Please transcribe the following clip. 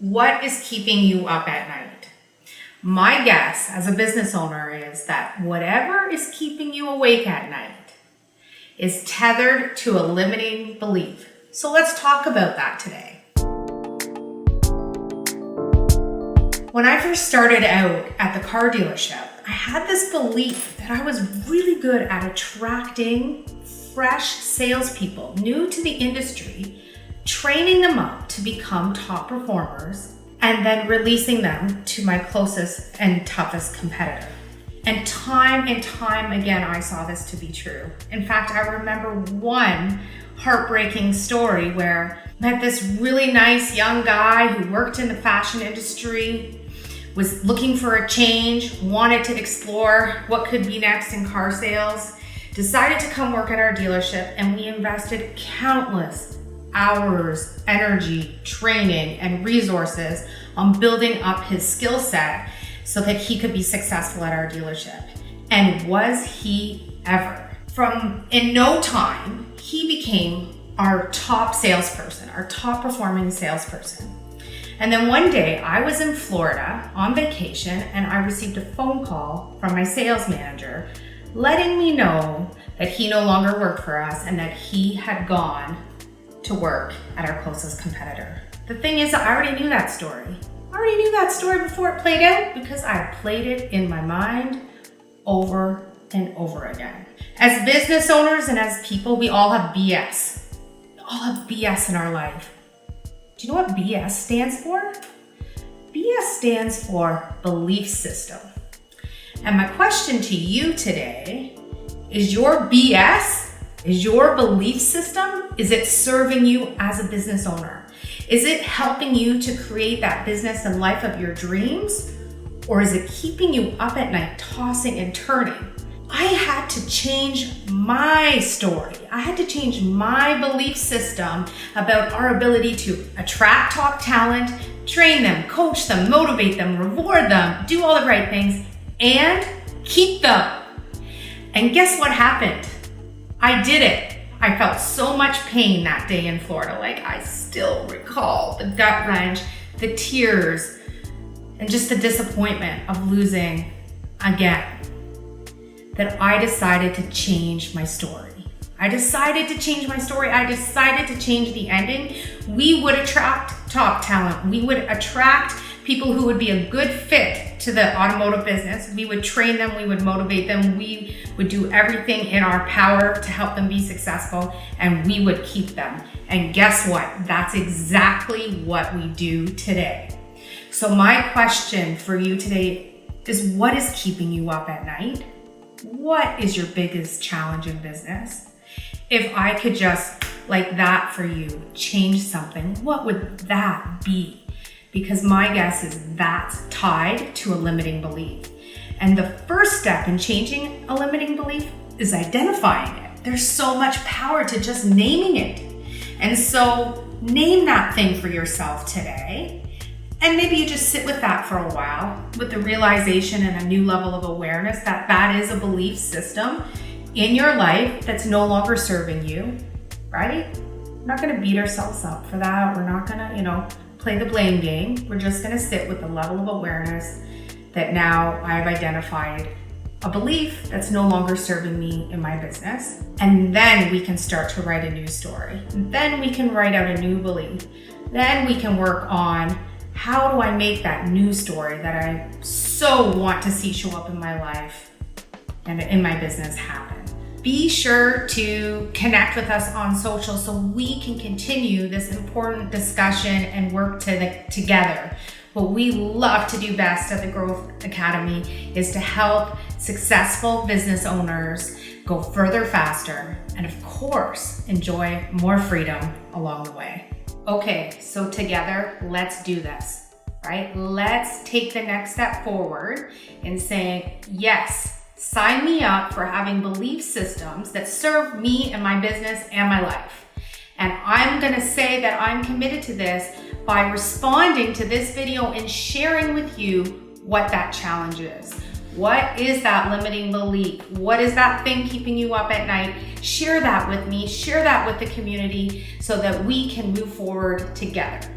What is keeping you up at night? My guess as a business owner is that whatever is keeping you awake at night is tethered to a limiting belief. So let's talk about that today. When I first started out at the car dealership, I had this belief that I was really good at attracting fresh salespeople new to the industry, training them up to become top performers, and then releasing them to my closest and toughest competitor. And time again, I saw this to be true. In fact, I remember one heartbreaking story where I met this really nice young guy who worked in the fashion industry, was looking for a change, wanted to explore what could be next in car sales, decided to come work at our dealership, and we invested countless hours, energy, training, and resources on building up his skill set so that he could be successful at our dealership. And was he ever? In no time, he became our top salesperson, our top performing salesperson. And then one day I was in Florida on vacation and I received a phone call from my sales manager letting me know that he no longer worked for us and that he had gone to work at our closest competitor. The thing is, I already knew that story. I already knew that story before it played out because I played it in my mind over and over again. As business owners and as people, we all have BS. We all have BS in our life. Do you know what BS stands for? BS stands for belief system. And my question to you today is your BS, is your belief system, is it serving you as a business owner? Is it helping you to create that business and life of your dreams? Or is it keeping you up at night, tossing and turning? I had to change my story. I had to change my belief system about our ability to attract top talent, train them, coach them, motivate them, reward them, do all the right things, and keep them. And guess what happened? I did it. I felt so much pain that day in Florida. Like, I still recall the gut wrench, the tears, and just the disappointment of losing again. That I decided to change my story. I decided to change my story. I decided to change the ending. We would attract top talent. We would attract people who would be a good fit to the automotive business. We would train them. We would motivate them. We would do everything in our power to help them be successful, and we would keep them. And guess what? That's exactly what we do today. So my question for you today is, what is keeping you up at night? What is your biggest challenge in business? If I could just, like that for you, change something, what would that be? Because my guess is that's tied to a limiting belief. And the first step in changing a limiting belief is identifying it. There's so much power to just naming it. And so name that thing for yourself today. And maybe you just sit with that for a while with the realization and a new level of awareness that that is a belief system in your life that's no longer serving you, right? We're not gonna beat ourselves up for that. We're not gonna, play the blame game. We're just gonna sit with the level of awareness that now I've identified a belief that's no longer serving me in my business. And then we can start to write a new story. And then we can write out a new belief. Then we can work on, how do I make that new story that I so want to see show up in my life and in my business happen? Be sure to connect with us on social so we can continue this important discussion and work together. What we love to do best at the Growth Academy is to help successful business owners go further, faster, and of course, enjoy more freedom along the way. Okay, so together, let's do this, right? Let's take the next step forward in saying, yes, sign me up for having belief systems that serve me and my business and my life. And I'm gonna say that I'm committed to this by responding to this video and sharing with you what that challenge is. What is that limiting belief? What is that thing keeping you up at night? Share that with me, share that with the community so that we can move forward together.